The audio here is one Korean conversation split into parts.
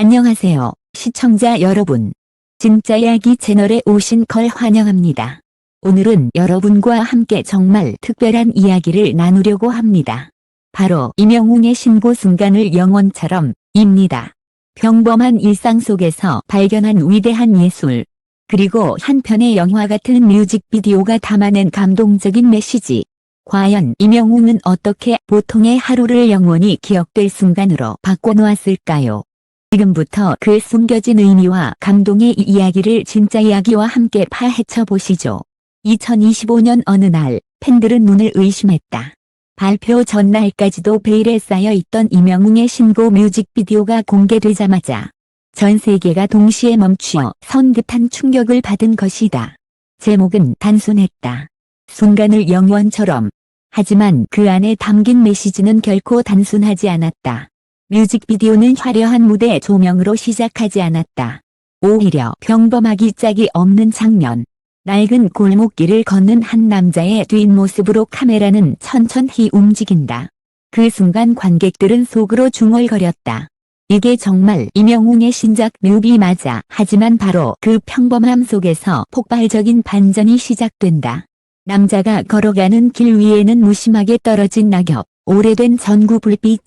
안녕하세요, 시청자 여러분. 진짜 이야기 채널에 오신 걸 환영합니다. 오늘은 여러분과 함께 정말 특별한 이야기를 나누려고 합니다. 바로 임영웅의 신고 순간을 영원처럼 입니다. 평범한 일상 속에서 발견한 위대한 예술, 그리고 한 편의 영화 같은 뮤직비디오가 담아낸 감동적인 메시지. 과연 임영웅은 어떻게 보통의 하루를 영원히 기억될 순간으로 바꿔놓았을까요? 지금부터 그 숨겨진 의미와 감동의 이야기를 진짜 이야기와 함께 파헤쳐 보시죠. 2025년 어느 날, 팬들은 눈을 의심했다. 발표 전날까지도 베일에 쌓여있던 임영웅의 신곡 뮤직비디오가 공개되자마자 전 세계가 동시에 멈추어 선 듯한 충격을 받은 것이다. 제목은 단순했다. 순간을 영원처럼. 하지만 그 안에 담긴 메시지는 결코 단순하지 않았다. 뮤직비디오는 화려한 무대 조명으로 시작하지 않았다. 오히려 평범하기 짝이 없는 장면. 낡은 골목길을 걷는 한 남자의 뒷모습으로 카메라는 천천히 움직인다. 그 순간 관객들은 속으로 중얼거렸다. 이게 정말 임영웅의 신작 뮤비 맞아. 하지만 바로 그 평범함 속에서 폭발적인 반전이 시작된다. 남자가 걸어가는 길 위에는 무심하게 떨어진 낙엽, 오래된 전구 불빛,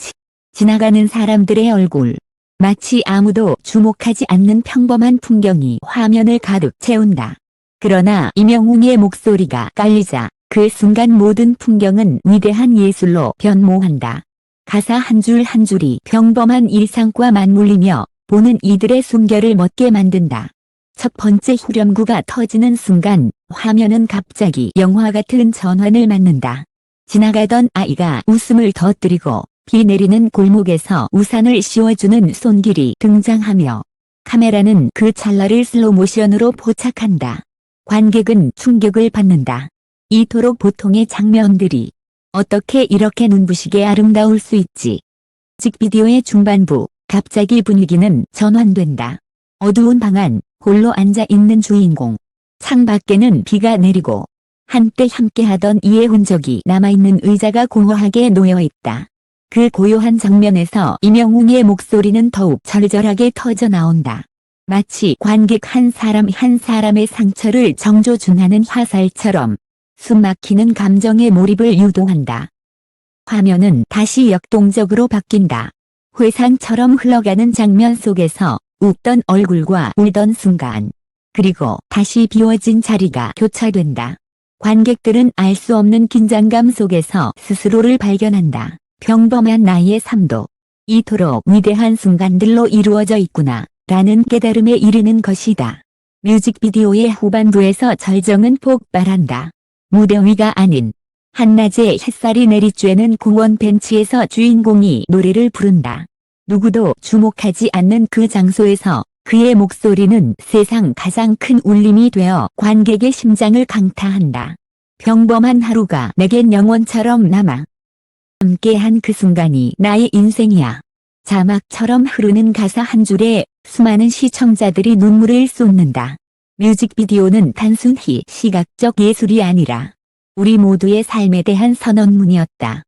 지나가는 사람들의 얼굴. 마치 아무도 주목하지 않는 평범한 풍경이 화면을 가득 채운다. 그러나 임영웅의 목소리가 깔리자 그 순간 모든 풍경은 위대한 예술로 변모한다. 가사 한 줄 한 줄이 평범한 일상과 맞물리며 보는 이들의 숨결을 멎게 만든다. 첫 번째 후렴구가 터지는 순간 화면은 갑자기 영화 같은 전환을 맞는다. 지나가던 아이가 웃음을 터뜨리고 비 내리는 골목에서 우산을 씌워주는 손길이 등장하며 카메라는 그 찰나를 슬로모션으로 포착한다. 관객은 충격을 받는다. 이토록 보통의 장면들이 어떻게 이렇게 눈부시게 아름다울 수 있지? 뮤직비디오의 중반부, 갑자기 분위기는 전환된다. 어두운 방 안, 홀로 앉아있는 주인공. 창밖에는 비가 내리고 한때 함께하던 이의 흔적이 남아있는 의자가 공허하게 놓여있다. 그 고요한 장면에서 임영웅의 목소리는 더욱 절절하게 터져나온다. 마치 관객 한 사람 한 사람의 상처를 정조준하는 화살처럼 숨막히는 감정의 몰입을 유도한다. 화면은 다시 역동적으로 바뀐다. 회상처럼 흘러가는 장면 속에서 웃던 얼굴과 울던 순간. 그리고 다시 비워진 자리가 교차된다. 관객들은 알 수 없는 긴장감 속에서 스스로를 발견한다. 평범한 나의 삶도 이토록 위대한 순간들로 이루어져 있구나 라는 깨달음에 이르는 것이다. 뮤직비디오의 후반부에서 절정은 폭발한다. 무대 위가 아닌 한낮에 햇살이 내리쬐는 공원 벤치에서 주인공이 노래를 부른다. 누구도 주목하지 않는 그 장소에서 그의 목소리는 세상 가장 큰 울림이 되어 관객의 심장을 강타한다. 평범한 하루가 내겐 영원처럼 남아. 함께한 그 순간이 나의 인생이야. 자막처럼 흐르는 가사 한 줄에 수많은 시청자들이 눈물을 쏟는다. 뮤직비디오는 단순히 시각적 예술이 아니라 우리 모두의 삶에 대한 선언문이었다.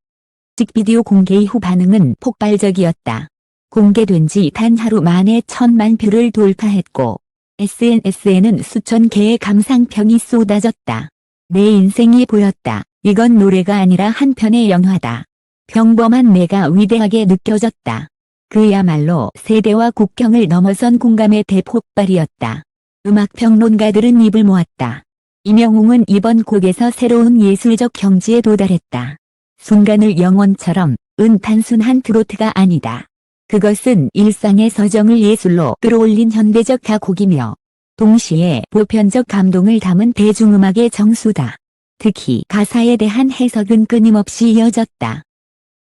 뮤직비디오 공개 후 반응은 폭발적이었다. 공개된 지 단 하루 만에 1000만 뷰를 돌파했고 SNS에는 수천 개의 감상평이 쏟아졌다. 내 인생이 보였다. 이건 노래가 아니라 한 편의 영화다. 평범한 내가 위대하게 느껴졌다. 그야말로 세대와 국경을 넘어선 공감의 대폭발이었다. 음악평론가들은 입을 모았다. 임영웅은 이번 곡에서 새로운 예술적 경지에 도달했다. 순간을 영원처럼 은 단순한 트로트가 아니다. 그것은 일상의 서정을 예술로 끌어올린 현대적 가곡이며 동시에 보편적 감동을 담은 대중음악의 정수다. 특히 가사에 대한 해석은 끊임없이 이어졌다.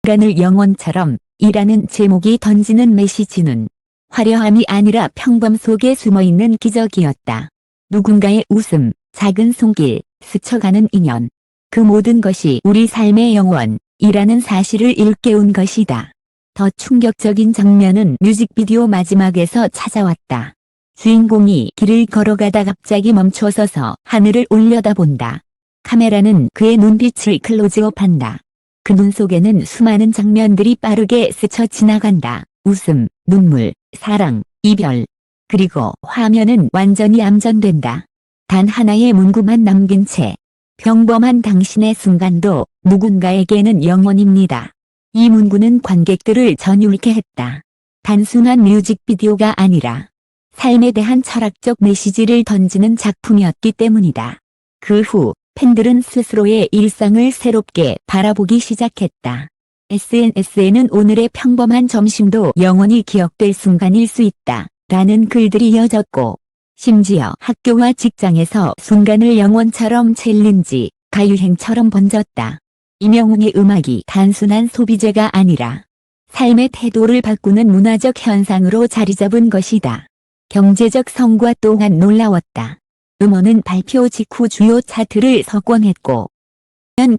순간을 영원처럼 이라는 제목이 던지는 메시지는 화려함이 아니라 평범 속에 숨어있는 기적이었다. 누군가의 웃음, 작은 손길, 스쳐가는 인연. 그 모든 것이 우리 삶의 영원이라는 사실을 일깨운 것이다. 더 충격적인 장면은 뮤직비디오 마지막에서 찾아왔다. 주인공이 길을 걸어가다 갑자기 멈춰서서 하늘을 올려다본다. 카메라는 그의 눈빛을 클로즈업한다. 그 눈 속에는 수많은 장면들이 빠르게 스쳐 지나간다. 웃음, 눈물, 사랑, 이별. 그리고 화면은 완전히 암전된다. 단 하나의 문구만 남긴 채 평범한 당신의 순간도 누군가에게는 영원입니다. 이 문구는 관객들을 전율케 했다. 단순한 뮤직비디오가 아니라 삶에 대한 철학적 메시지를 던지는 작품이었기 때문이다. 그 후 팬들은 스스로의 일상을 새롭게 바라보기 시작했다. SNS에는 오늘의 평범한 점심도 영원히 기억될 순간일 수 있다. 라는 글들이 이어졌고, 심지어 학교와 직장에서 순간을 영원처럼 챌린지, 가유행처럼 번졌다. 임영웅의 음악이 단순한 소비재가 아니라 삶의 태도를 바꾸는 문화적 현상으로 자리잡은 것이다. 경제적 성과 또한 놀라웠다. 음원은 발표 직후 주요 차트를 석권했고,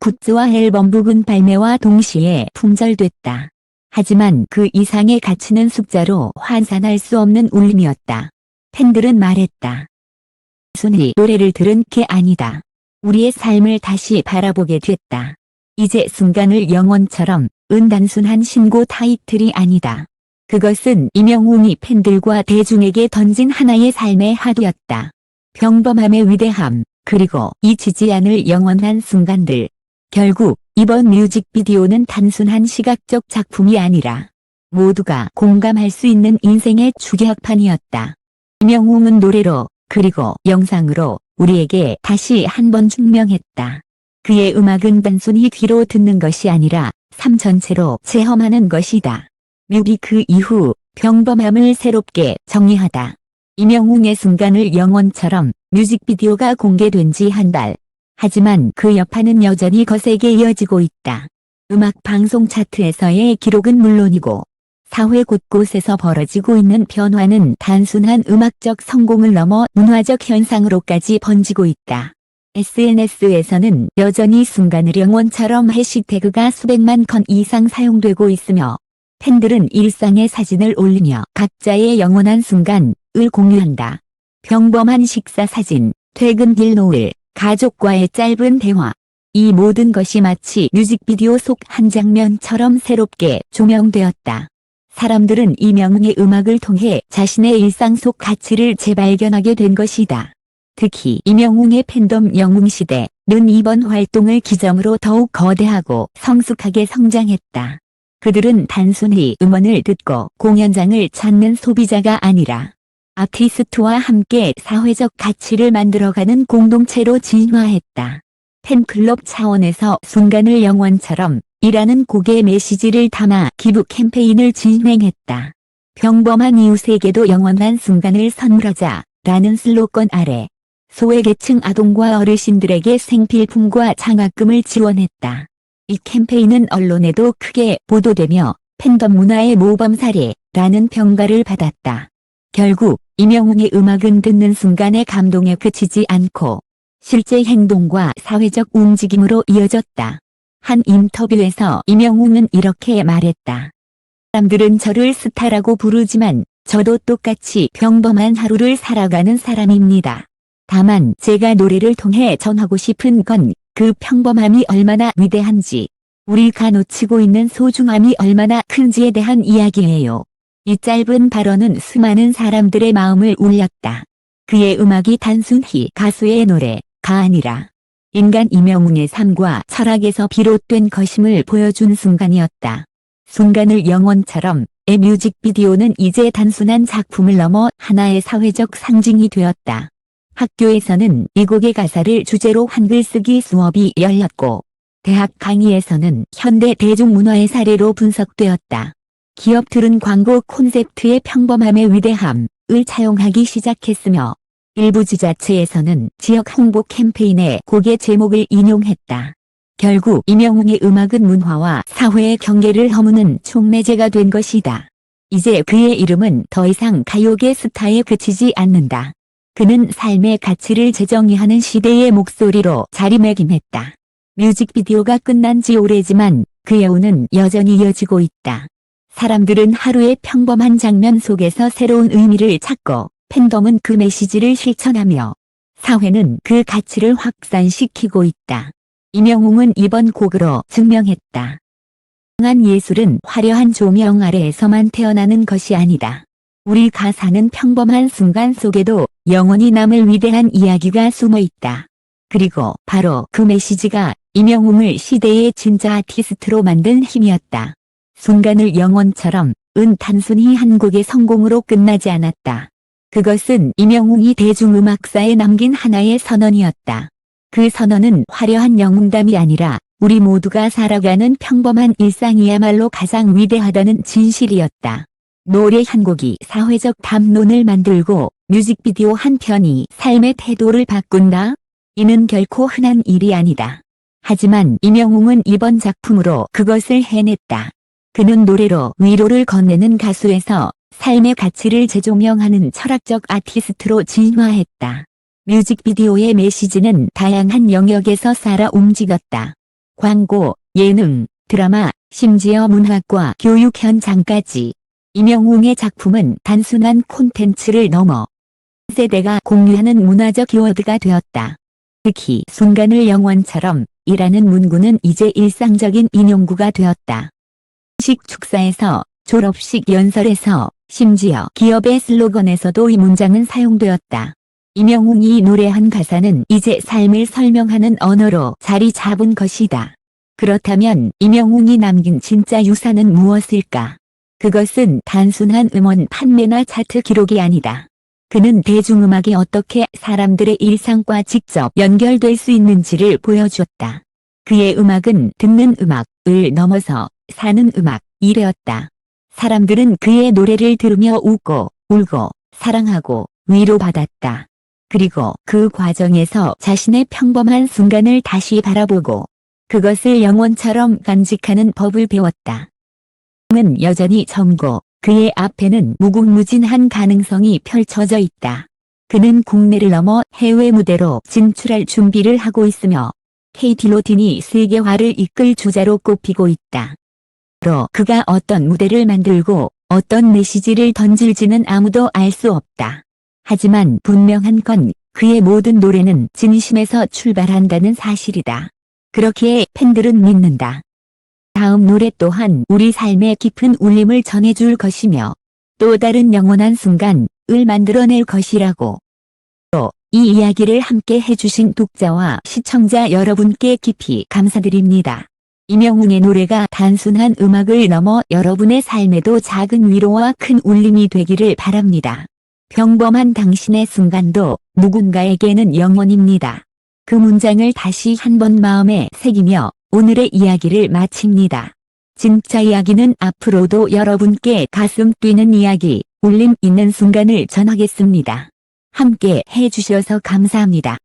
굿즈와 앨범 부분 발매와 동시에 품절됐다. 하지만 그 이상의 가치는 숫자로 환산할 수 없는 울림이었다. 팬들은 말했다. 순히 노래를 들은 게 아니다. 우리의 삶을 다시 바라보게 됐다. 이제 순간을 영원처럼 단순한 신고 타이틀이 아니다. 그것은 임영웅이 팬들과 대중에게 던진 하나의 삶의 화두였다. 평범함의 위대함, 그리고 잊히지 않을 영원한 순간들. 결국 이번 뮤직비디오는 단순한 시각적 작품이 아니라 모두가 공감할 수 있는 인생의 추격판이었다. 임영웅은 노래로 그리고 영상으로 우리에게 다시 한번 증명했다. 그의 음악은 단순히 귀로 듣는 것이 아니라 삶 전체로 체험하는 것이다. 뮤비 그 이후 평범함을 새롭게 정의하다. 임영웅의 순간을 영원처럼 뮤직비디오가 공개된 지 한 달. 하지만 그 여파는 여전히 거세게 이어지고 있다. 음악 방송 차트에서의 기록은 물론이고 사회 곳곳에서 벌어지고 있는 변화는 단순한 음악적 성공을 넘어 문화적 현상으로까지 번지고 있다. SNS에서는 여전히 순간을 영원처럼 해시태그가 수백만 건 이상 사용되고 있으며 팬들은 일상의 사진을 올리며 각자의 영원한 순간을 공유한다. 평범한 식사 사진, 퇴근길 노을, 가족과의 짧은 대화. 이 모든 것이 마치 뮤직비디오 속 한 장면처럼 새롭게 조명되었다. 사람들은 임영웅의 음악을 통해 자신의 일상 속 가치를 재발견하게 된 것이다. 특히 임영웅의 팬덤 영웅시대는 이번 활동을 기점으로 더욱 거대하고 성숙하게 성장했다. 그들은 단순히 음원을 듣고 공연장을 찾는 소비자가 아니라 아티스트와 함께 사회적 가치를 만들어가는 공동체로 진화했다. 팬클럽 차원에서 순간을 영원처럼 이라는 곡의 메시지를 담아 기부 캠페인을 진행했다. 평범한 이웃에게도 영원한 순간을 선물하자 라는 슬로건 아래 소외계층 아동과 어르신들에게 생필품과 장학금을 지원했다. 이 캠페인은 언론에도 크게 보도되며 팬덤 문화의 모범 사례라는 평가를 받았다. 결국 임영웅의 음악은 듣는 순간의 감동에 그치지 않고 실제 행동과 사회적 움직임으로 이어졌다. 한 인터뷰에서 임영웅은 이렇게 말했다. 사람들은 저를 스타라고 부르지만 저도 똑같이 평범한 하루를 살아가는 사람입니다. 다만 제가 노래를 통해 전하고 싶은 건 그 평범함이 얼마나 위대한지, 우리가 놓치고 있는 소중함이 얼마나 큰지에 대한 이야기예요. 이 짧은 발언은 수많은 사람들의 마음을 울렸다. 그의 음악이 단순히 가수의 노래가 아니라 인간 임영웅의 삶과 철학에서 비롯된 것임을 보여준 순간이었다. 순간을 영원처럼의 뮤직비디오는 이제 단순한 작품을 넘어 하나의 사회적 상징이 되었다. 학교에서는 이 곡의 가사를 주제로 한글쓰기 수업이 열렸고 대학 강의에서는 현대 대중문화의 사례로 분석되었다. 기업들은 광고 콘셉트의 평범함의 위대함을 차용하기 시작했으며 일부 지자체에서는 지역 홍보 캠페인에 곡의 제목을 인용했다. 결국 임영웅의 음악은 문화와 사회의 경계를 허무는 촉매제가 된 것이다. 이제 그의 이름은 더 이상 가요계 스타에 그치지 않는다. 그는 삶의 가치를 재정의하는 시대의 목소리로 자리매김했다. 뮤직비디오가 끝난 지 오래지만 그의 운은 여전히 이어지고 있다. 사람들은 하루의 평범한 장면 속에서 새로운 의미를 찾고 팬덤은 그 메시지를 실천하며 사회는 그 가치를 확산시키고 있다. 임영웅은 이번 곡으로 증명했다. 한 예술은 화려한 조명 아래에서만 태어나는 것이 아니다. 우리가 사는 평범한 순간 속에도 영원히 남을 위대한 이야기가 숨어 있다. 그리고 바로 그 메시지가 임영웅을 시대의 진짜 아티스트로 만든 힘이었다. 순간을 영원처럼 단순히 한 곡의 성공으로 끝나지 않았다. 그것은 임영웅이 대중음악사에 남긴 하나의 선언이었다. 그 선언은 화려한 영웅담이 아니라 우리 모두가 살아가는 평범한 일상이야말로 가장 위대하다는 진실이었다. 노래 한 곡이 사회적 담론을 만들고 뮤직비디오 한 편이 삶의 태도를 바꾼다? 이는 결코 흔한 일이 아니다. 하지만 임영웅은 이번 작품으로 그것을 해냈다. 그는 노래로 위로를 건네는 가수에서 삶의 가치를 재조명하는 철학적 아티스트로 진화했다. 뮤직비디오의 메시지는 다양한 영역에서 살아 움직였다. 광고, 예능, 드라마, 심지어 문학과 교육 현장까지. 임영웅의 작품은 단순한 콘텐츠를 넘어 세대가 공유하는 문화적 키워드가 되었다. 특히 순간을 영원처럼 이라는 문구는 이제 일상적인 인용구가 되었다. 식 축사에서, 졸업식 연설에서, 심지어 기업의 슬로건에서도 이 문장은 사용되었다. 임영웅이 노래한 가사는 이제 삶을 설명하는 언어로 자리 잡은 것이다. 그렇다면 임영웅이 남긴 진짜 유산은 무엇일까? 그것은 단순한 음원 판매나 차트 기록이 아니다. 그는 대중음악이 어떻게 사람들의 일상과 직접 연결될 수 있는지를 보여주었다. 그의 음악은 듣는 음악을 넘어서 사는 음악이 되었다. 사람들은 그의 노래를 들으며 웃고, 울고, 사랑하고, 위로받았다. 그리고 그 과정에서 자신의 평범한 순간을 다시 바라보고 그것을 영원처럼 간직하는 법을 배웠다. 은 여전히 젊고 그의 앞에는 무궁무진한 가능성이 펼쳐져 있다. 그는 국내를 넘어 해외 무대로 진출할 준비를 하고 있으며 KT 로틴이 세계화를 이끌 주자로 꼽히고 있다. 로 그가 어떤 무대를 만들고 어떤 메시지를 던질지는 아무도 알 수 없다. 하지만 분명한 건 그의 모든 노래는 진심에서 출발한다는 사실이다. 그렇기에 팬들은 믿는다. 다음 노래 또한 우리 삶의 깊은 울림을 전해줄 것이며 또 다른 영원한 순간을 만들어낼 것이라고. 또 이 이야기를 함께 해주신 독자와 시청자 여러분께 깊이 감사드립니다. 임영웅의 노래가 단순한 음악을 넘어 여러분의 삶에도 작은 위로와 큰 울림이 되기를 바랍니다. 평범한 당신의 순간도 누군가에게는 영원입니다. 그 문장을 다시 한번 마음에 새기며 오늘의 이야기를 마칩니다. 진짜 이야기는 앞으로도 여러분께 가슴 뛰는 이야기, 울림 있는 순간을 전하겠습니다. 함께 해주셔서 감사합니다.